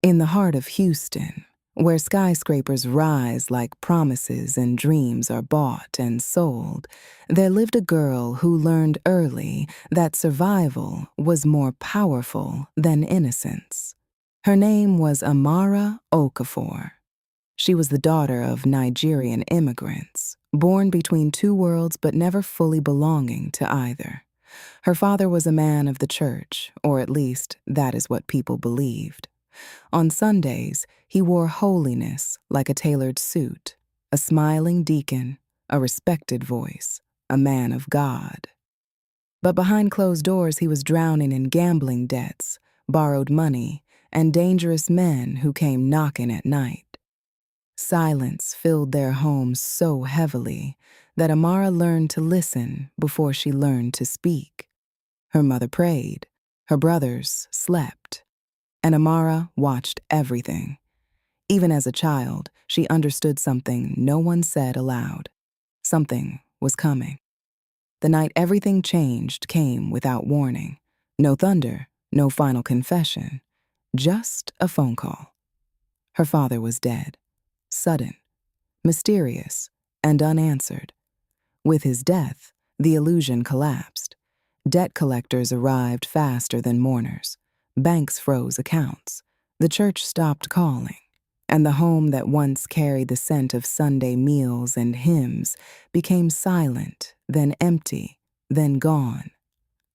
In the heart of Houston, where skyscrapers rise like promises and dreams are bought and sold, there lived a girl who learned early that survival was more powerful than innocence. Her name was Amara Okafor. She was the daughter of Nigerian immigrants, born between two worlds but never fully belonging to either. Her father was a man of the church, or at least that is what people believed. On Sundays, he wore holiness like a tailored suit, a smiling deacon, a respected voice, a man of God. But behind closed doors, he was drowning in gambling debts, borrowed money, and dangerous men who came knocking at night. Silence filled their home so heavily that Amara learned to listen before she learned to speak. Her mother prayed, her brothers slept, and Amara watched everything. Even as a child, she understood something no one said aloud. Something was coming. The night everything changed came without warning. No thunder, no final confession, just a phone call. Her father was dead. Sudden, mysterious, and unanswered. With his death, the illusion collapsed. Debt collectors arrived faster than mourners. Banks froze accounts. The church stopped calling. And the home that once carried the scent of Sunday meals and hymns became silent, then empty, then gone.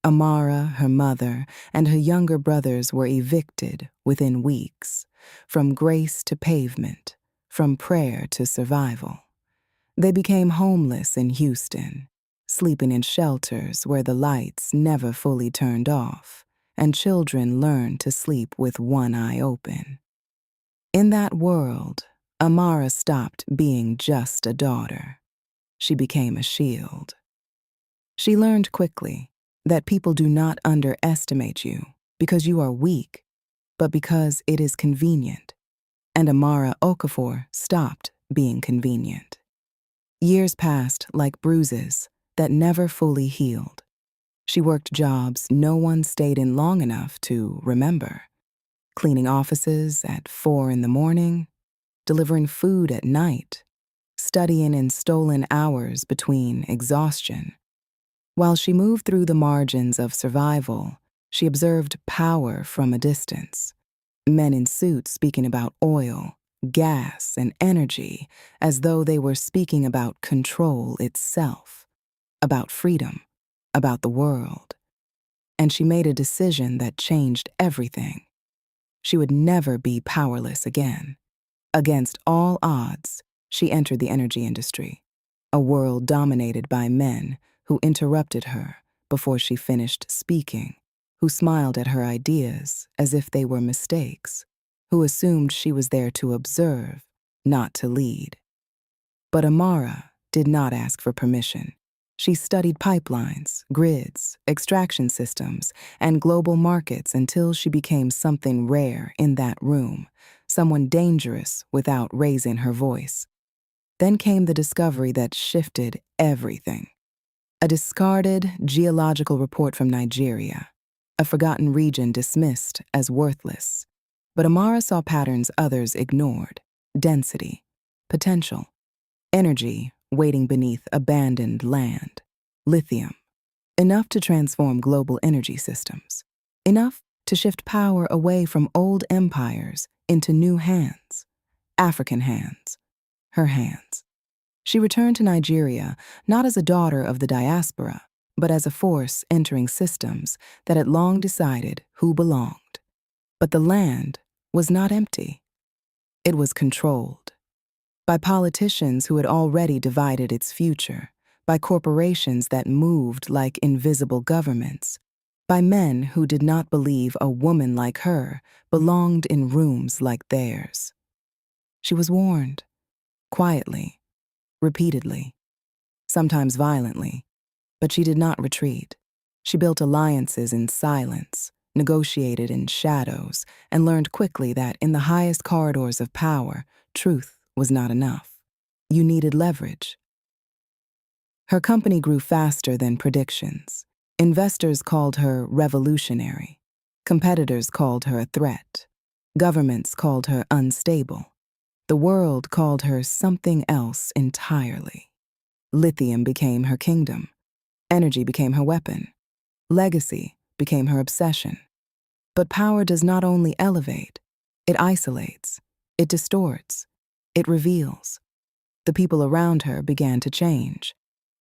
Amara, her mother, and her younger brothers were evicted within weeks, from grace to pavement, from prayer to survival. They became homeless in Houston, sleeping in shelters where the lights never fully turned off, and children learned to sleep with one eye open. In that world, Amara stopped being just a daughter. She became a shield. She learned quickly that people do not underestimate you because you are weak, but because it is convenient. And Amara Okafor stopped being convenient. Years passed like bruises that never fully healed. She worked jobs no one stayed in long enough to remember. Cleaning offices at 4 a.m, delivering food at night, studying in stolen hours between exhaustion. While she moved through the margins of survival, she observed power from a distance. Men in suits speaking about oil, gas, and energy as though they were speaking about control itself, about freedom, about the world. And she made a decision that changed everything. She would never be powerless again. Against all odds, she entered the energy industry, a world dominated by men who interrupted her before she finished speaking, who smiled at her ideas as if they were mistakes, who assumed she was there to observe, not to lead. But Amara did not ask for permission. She studied pipelines, grids, extraction systems, and global markets until she became something rare in that room, someone dangerous without raising her voice. Then came the discovery that shifted everything. A discarded geological report from Nigeria, a forgotten region dismissed as worthless. But Amara saw patterns others ignored: density, potential, energy waiting beneath abandoned land, lithium, enough to transform global energy systems, enough to shift power away from old empires into new hands, African hands, her hands. She returned to Nigeria not as a daughter of the Diaspora, but as a force entering systems that had long decided who belonged. But the land was not empty. It was controlled by politicians who had already divided its future, by corporations that moved like invisible governments, by men who did not believe a woman like her belonged in rooms like theirs. She was warned, quietly, repeatedly, sometimes violently, but she did not retreat. She built alliances in silence, negotiated in shadows, and learned quickly that in the highest corridors of power, truth was not enough. You needed leverage. Her company grew faster than predictions. Investors called her revolutionary. Competitors called her a threat. Governments called her unstable. The world called her something else entirely. Lithium became her kingdom. Energy became her weapon. Legacy became her obsession. But power does not only elevate, it isolates, it distorts, it reveals. The people around her began to change.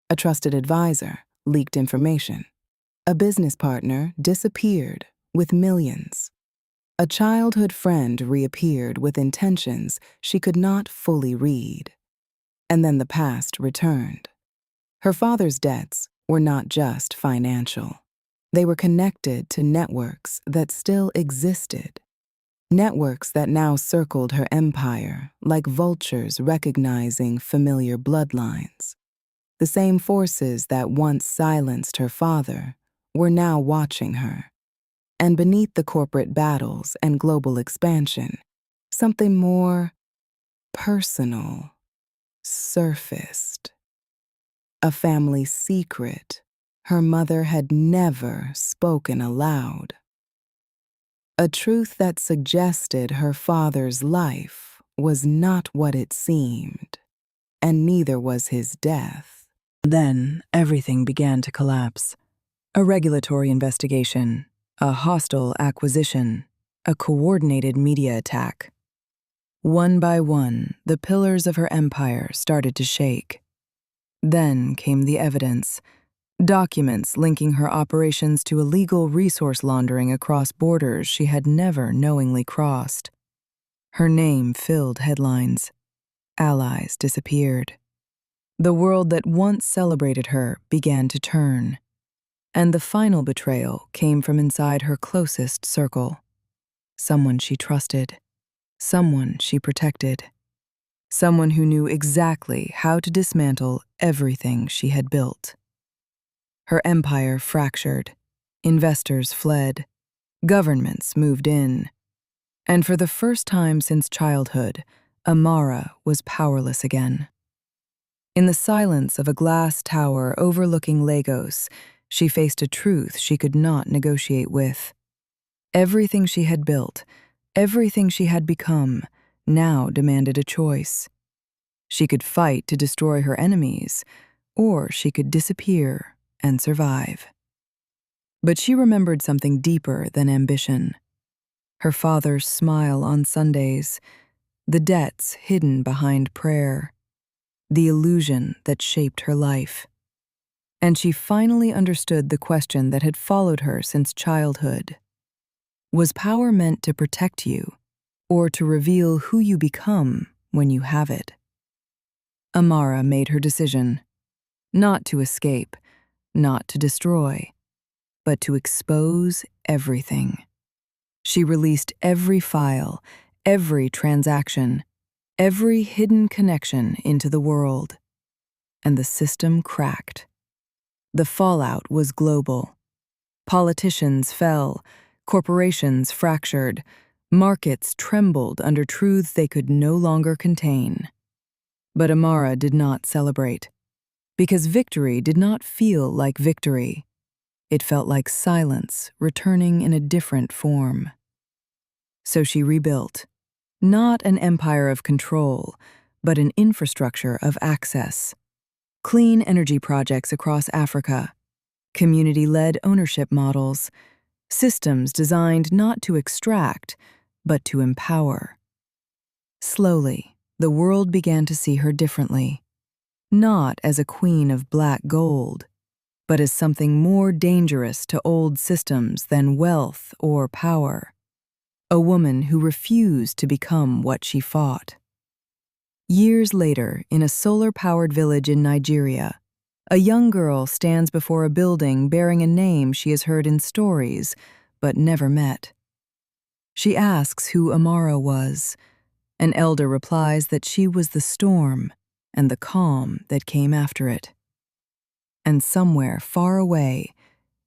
A trusted advisor leaked information. A business partner disappeared with millions. A childhood friend reappeared with intentions she could not fully read. And then the past returned. Her father's debts were not just financial. They were connected to networks that still existed. Networks that now circled her empire like vultures recognizing familiar bloodlines. The same forces that once silenced her father were now watching her. And beneath the corporate battles and global expansion, something more personal surfaced. A family secret her mother had never spoken aloud. A truth that suggested her father's life was not what it seemed, and neither was his death. Then everything began to collapse. A regulatory investigation, a hostile acquisition, a coordinated media attack. One by one, the pillars of her empire started to shake. Then came the evidence, documents linking her operations to illegal resource laundering across borders she had never knowingly crossed. Her name filled headlines. Allies disappeared. The world that once celebrated her began to turn. And the final betrayal came from inside her closest circle. Someone she trusted. Someone she protected. Someone who knew exactly how to dismantle everything she had built. Her empire fractured. Investors fled. Governments moved in. And for the first time since childhood, Amara was powerless again. In the silence of a glass tower overlooking Lagos, she faced a truth she could not negotiate with. Everything she had built, everything she had become, now demanded a choice. She could fight to destroy her enemies, or she could disappear and survive. But she remembered something deeper than ambition. Her father's smile on Sundays, the debts hidden behind prayer, the illusion that shaped her life. And she finally understood the question that had followed her since childhood. Was power meant to protect you, or to reveal who you become when you have it? Amara made her decision, not to escape, not to destroy, but to expose everything. She released every file, every transaction, every hidden connection into the world. And the system cracked. The fallout was global. Politicians fell, corporations fractured, markets trembled under truths they could no longer contain. But Amara did not celebrate, because victory did not feel like victory. It felt like silence returning in a different form. So she rebuilt, not an empire of control, but an infrastructure of access. Clean energy projects across Africa, community-led ownership models, systems designed not to extract, but to empower. Slowly, the world began to see her differently, not as a queen of black gold, but as something more dangerous to old systems than wealth or power. A woman who refused to become what she fought. Years later, in a solar-powered village in Nigeria, a young girl stands before a building bearing a name she has heard in stories, but never met. She asks who Amara was. An elder replies that she was the storm and the calm that came after it. And somewhere far away,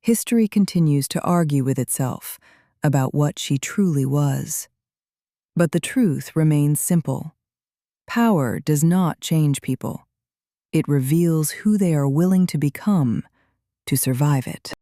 history continues to argue with itself about what she truly was. But the truth remains simple. Power does not change people. It reveals who they are willing to become to survive it.